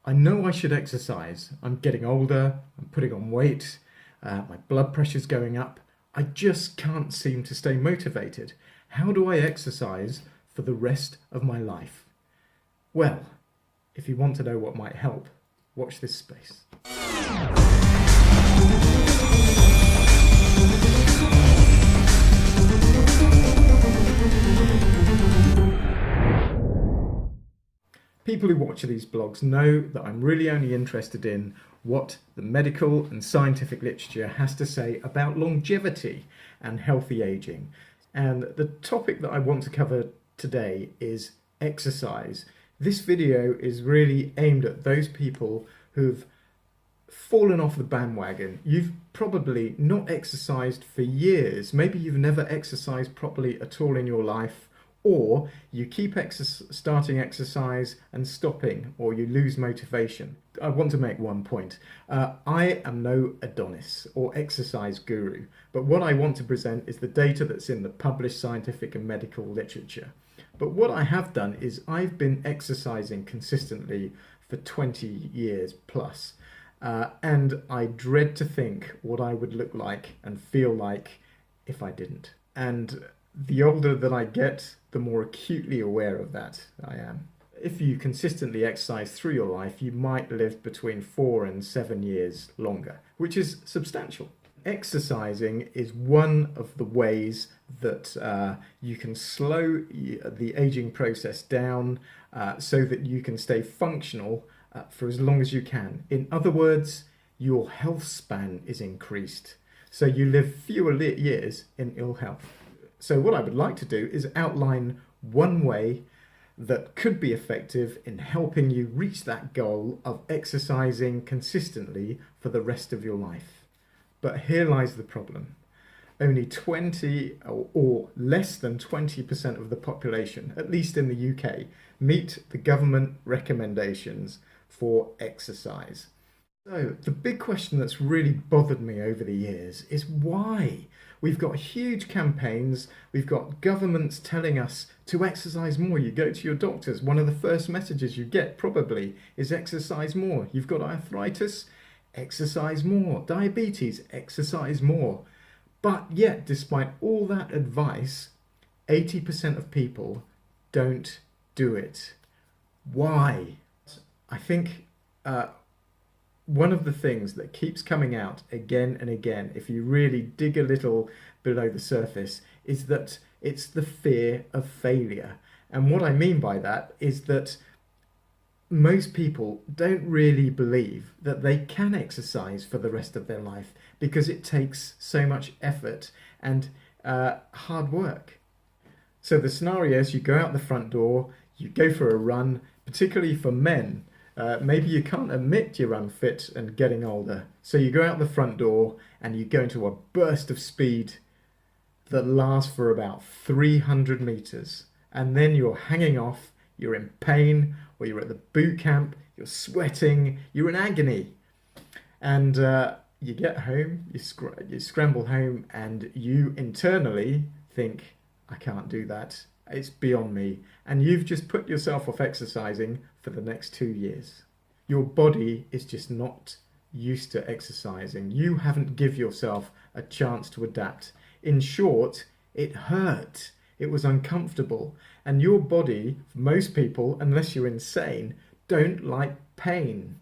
I know I should exercise. I'm getting older, I'm putting on weight, my blood pressure's going up. I just can't seem to stay motivated. How do I exercise for the rest of my life? Well, if you want to know what might help, watch this space. People who watch these blogs know that I'm really only interested in what the medical and scientific literature has to say about longevity and healthy aging. And the topic that I want to cover today is exercise. This video is really aimed at those people who've fallen off the bandwagon. You've probably not exercised for years. Maybe you've never exercised properly at all in your life, or you keep starting exercise and stopping, or you lose motivation. I want to make one point. I am no Adonis or exercise guru, but what I want to present is the data that's in the published scientific and medical literature. But what I have done is I've been exercising consistently for 20 years plus, and I dread to think what I would look like and feel like if I didn't. And the older that I get, the more acutely aware of that I am. If you consistently exercise through your life, you might live between 4 and 7 years longer, which is substantial. Exercising is one of the ways that you can slow the aging process down so that you can stay functional for as long as you can. In other words, your health span is increased, so you live fewer years in ill health. So what I would like to do is outline one way that could be effective in helping you reach that goal of exercising consistently for the rest of your life. But here lies the problem. Only 20 or less than 20% of the population, at least in the UK, meet the government recommendations for exercise. So the big question that's really bothered me over the years is why? We've got huge campaigns, we've got governments telling us to exercise more. You go to your doctors, one of the first messages you get probably is exercise more. You've got arthritis, exercise more. Diabetes, exercise more. But yet, despite all that advice, 80% of people don't do it. Why? I think one of the things that keeps coming out again and again, if you really dig a little below the surface, is that it's the fear of failure. And what I mean by that is that most people don't really believe that they can exercise for the rest of their life because it takes so much effort and hard work. So the scenario is you go out the front door, you go for a run, particularly for men. Maybe you can't admit you're unfit and getting older. So you go out the front door and you go into a burst of speed that lasts for about 300 meters. And then you're hanging off, you're in pain, or you're at the boot camp, you're sweating, you're in agony. And you get home, you scramble home, and you internally think, I can't do that. It's beyond me. And you've just put yourself off exercising for the next 2 years. Your body is just not used to exercising. You haven't given yourself a chance to adapt. In short, it hurt. It was uncomfortable. And your body, most people, unless you're insane, don't like pain.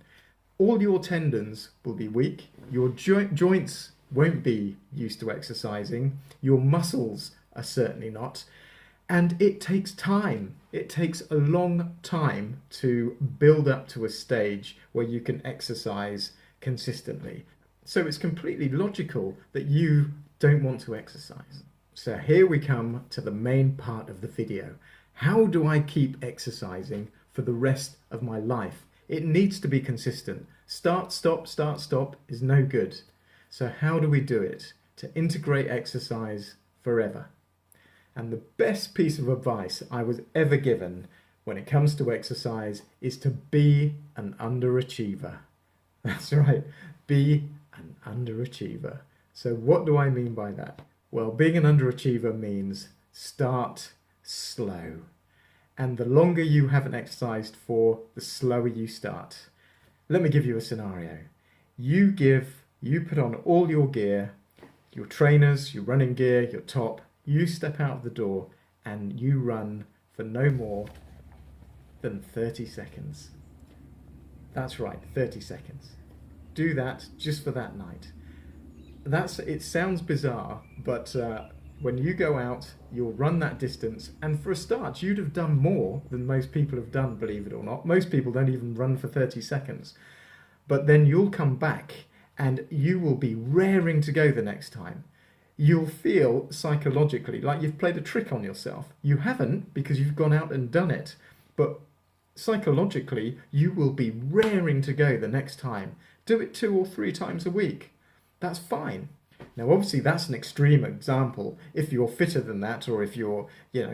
All your tendons will be weak. Your joints won't be used to exercising. Your muscles are certainly not. And it takes time. It takes a long time to build up to a stage where you can exercise consistently. So it's completely logical that you don't want to exercise. So here we come to the main part of the video. How do I keep exercising for the rest of my life? It needs to be consistent. Start, stop is no good. So how do we do it to integrate exercise forever? And the best piece of advice I was ever given when it comes to exercise is to be an underachiever. That's right, be an underachiever. So what do I mean by that? Well, being an underachiever means start slow. And the longer you haven't exercised for, the slower you start. Let me give you a scenario. You put on all your gear, your trainers, your running gear, your top, you step out of the door and you run for no more than 30 seconds. That's right, 30 seconds. Do that just for that night. It sounds bizarre, but when you go out, you'll run that distance, and for a start, you'd have done more than most people have done, believe it or not. Most people don't even run for 30 seconds. But then you'll come back and you will be raring to go the next time. You'll feel psychologically like you've played a trick on yourself. You haven't, because you've gone out and done it, but psychologically you will be raring to go the next time. Do it 2 or 3 times a week. That's fine. Now, obviously, that's an extreme example. If you're fitter than that, or if you're,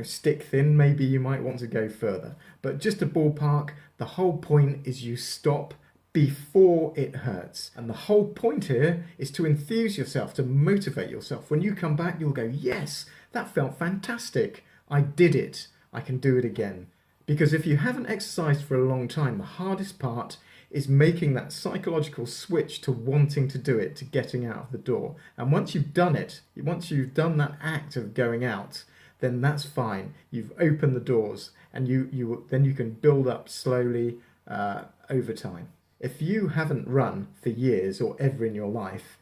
stick thin, maybe you might want to go further. But just a ballpark, the whole point is you stop before it hurts. And the whole point here is to enthuse yourself, to motivate yourself. When you come back, you'll go, yes, that felt fantastic. I did it. I can do it again. Because if you haven't exercised for a long time, the hardest part is making that psychological switch to wanting to do it, to getting out of the door. And once you've done it, once you've done that act of going out, then that's fine. You've opened the doors, and then you can build up slowly over time. If you haven't run for years or ever in your life,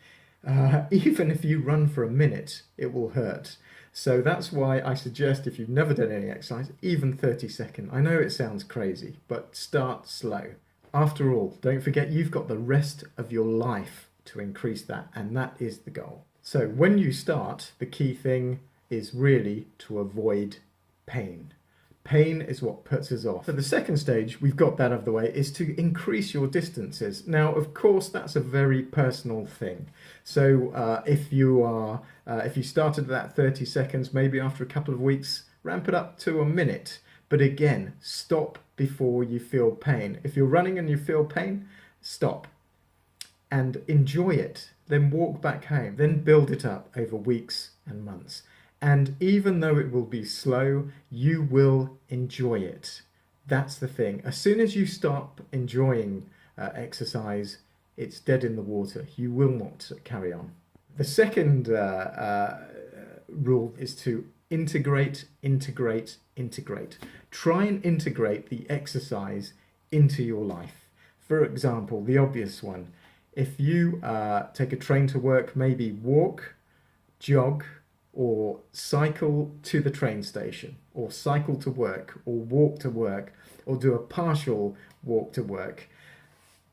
even if you run for a minute, it will hurt. So that's why I suggest, if you've never done any exercise, even 30 seconds. I know it sounds crazy, but start slow. After all, don't forget you've got the rest of your life to increase that, and that is the goal. So when you start, the key thing is really to avoid pain. Pain is what puts us off. So the second stage, we've got that out of the way, is to increase your distances. Now, of course, that's a very personal thing. So if you started at that 30 seconds, maybe after a couple of weeks, ramp it up to a minute. But again, stop before you feel pain. If you're running and you feel pain, stop and enjoy it. Then walk back home. Then build it up over weeks and months. And even though it will be slow, you will enjoy it. That's the thing. As soon as you stop enjoying exercise, it's dead in the water. You will not carry on. The second rule is to integrate. Try and integrate the exercise into your life. For example, the obvious one, if you take a train to work, maybe walk, jog, or cycle to the train station, or cycle to work, or walk to work, or do a partial walk to work.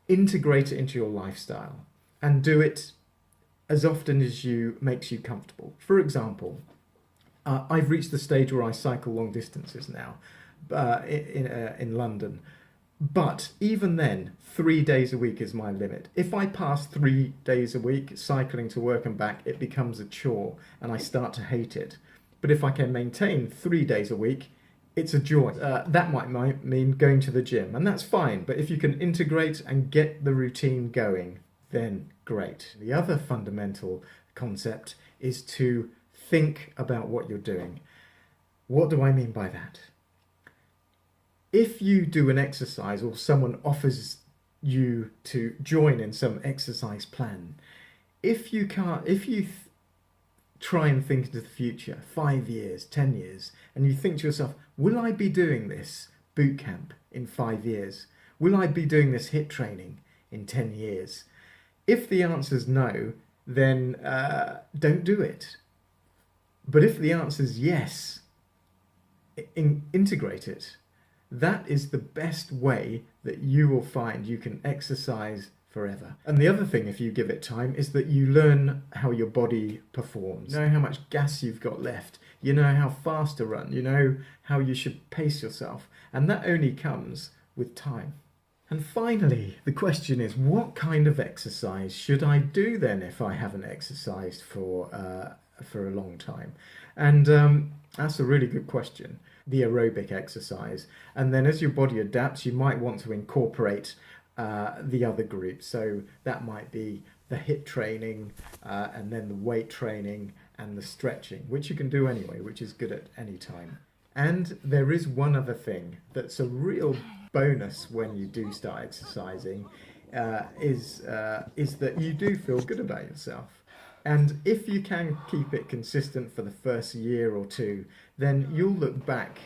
Integrate it into your lifestyle and do it as often as makes you comfortable. For example, I've reached the stage where I cycle long distances now in London. But even then, 3 days a week is my limit. If I pass 3 days a week cycling to work and back, it becomes a chore and I start to hate it. But if I can maintain 3 days a week, it's a joy. That might mean going to the gym, and that's fine. But if you can integrate and get the routine going, then great. The other fundamental concept is to think about what you're doing. What do I mean by that? If you do an exercise or someone offers you to join in some exercise plan, if you try and think into the future, 5 years, 10 years, and you think to yourself, will I be doing this boot camp in 5 years? Will I be doing this HIIT training in 10 years? If the answer is no, then don't do it. But if the answer is yes, integrate it. That is the best way that you will find you can exercise forever. And the other thing, if you give it time, is that you learn how your body performs. You know how much gas you've got left. You know how fast to run. You know how you should pace yourself. And that only comes with time. And finally, the question is, what kind of exercise should I do then if I haven't exercised for a long time? And that's a really good question. The aerobic exercise, and then as your body adapts, you might want to incorporate the other groups. So that might be the HIIT training, and then the weight training and the stretching, which you can do anyway, which is good at any time. And there is one other thing that's a real bonus when you do start exercising, is that you do feel good about yourself. And if you can keep it consistent for the first year or two, then you'll look back.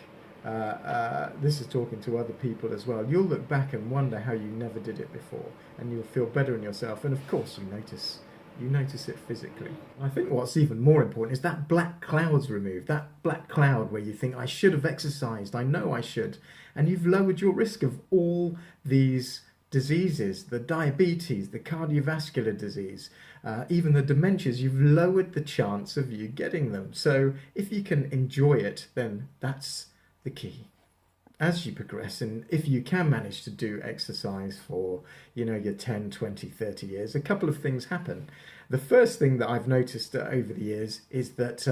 This is talking to other people as well. You'll look back and wonder how you never did it before, and you'll feel better in yourself. And of course, you notice it physically. I think what's even more important is that black cloud's removed. That black cloud where you think, I should have exercised. I know I should, and you've lowered your risk of all these diseases, the diabetes, the cardiovascular disease, even the dementias. You've lowered the chance of you getting them. So if you can enjoy it, then that's the key. As you progress, and if you can manage to do exercise for, your 10, 20, 30 years, a couple of things happen. The first thing that I've noticed over the years is that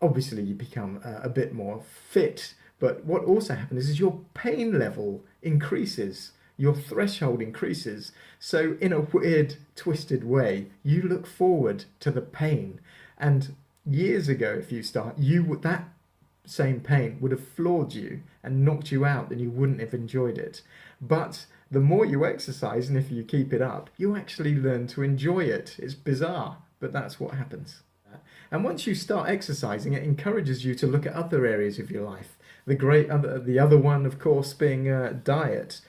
obviously you become a bit more fit. But what also happens is your pain level increases, your threshold increases. So in a weird, twisted way, you look forward to the pain. And years ago, if you start, that same pain would have floored you and knocked you out, and you wouldn't have enjoyed it. But the more you exercise, and if you keep it up, you actually learn to enjoy it. It's bizarre, but that's what happens. And once you start exercising, it encourages you to look at other areas of your life. The other one, of course, being diet.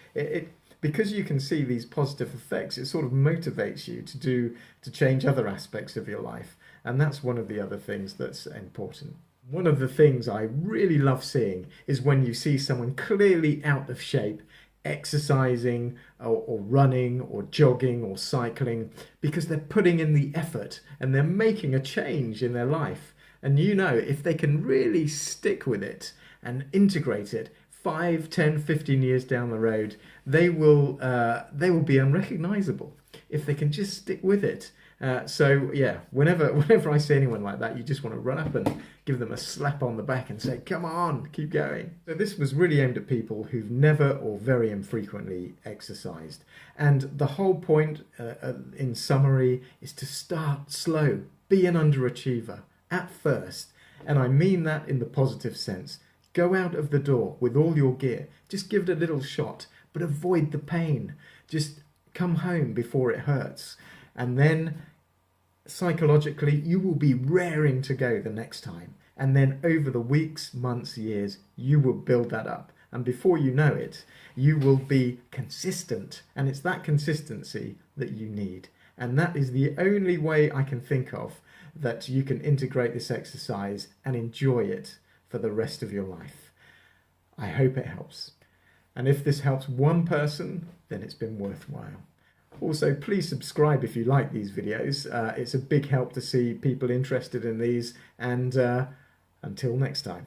Because you can see these positive effects, it sort of motivates you to change other aspects of your life. And that's one of the other things that's important. One of the things I really love seeing is when you see someone clearly out of shape, exercising or running or jogging or cycling, because they're putting in the effort and they're making a change in their life. And if they can really stick with it and integrate it, 5, 10, 15 years down the road, they will be unrecognizable if they can just stick with it. So yeah, whenever I see anyone like that, you just want to run up and give them a slap on the back and say, come on, keep going. So this was really aimed at people who've never or very infrequently exercised. And the whole point, in summary, is to start slow. Be an underachiever at first. And I mean that in the positive sense. Go out of the door with all your gear. Just give it a little shot, but avoid the pain. Just come home before it hurts. And then psychologically, you will be raring to go the next time. And then over the weeks, months, years, you will build that up. And before you know it, you will be consistent. And it's that consistency that you need. And that is the only way I can think of that you can integrate this exercise and enjoy it for the rest of your life. I hope it helps. And if this helps one person, then it's been worthwhile. Also, please subscribe if you like these videos. It's a big help to see people interested in these. And until next time.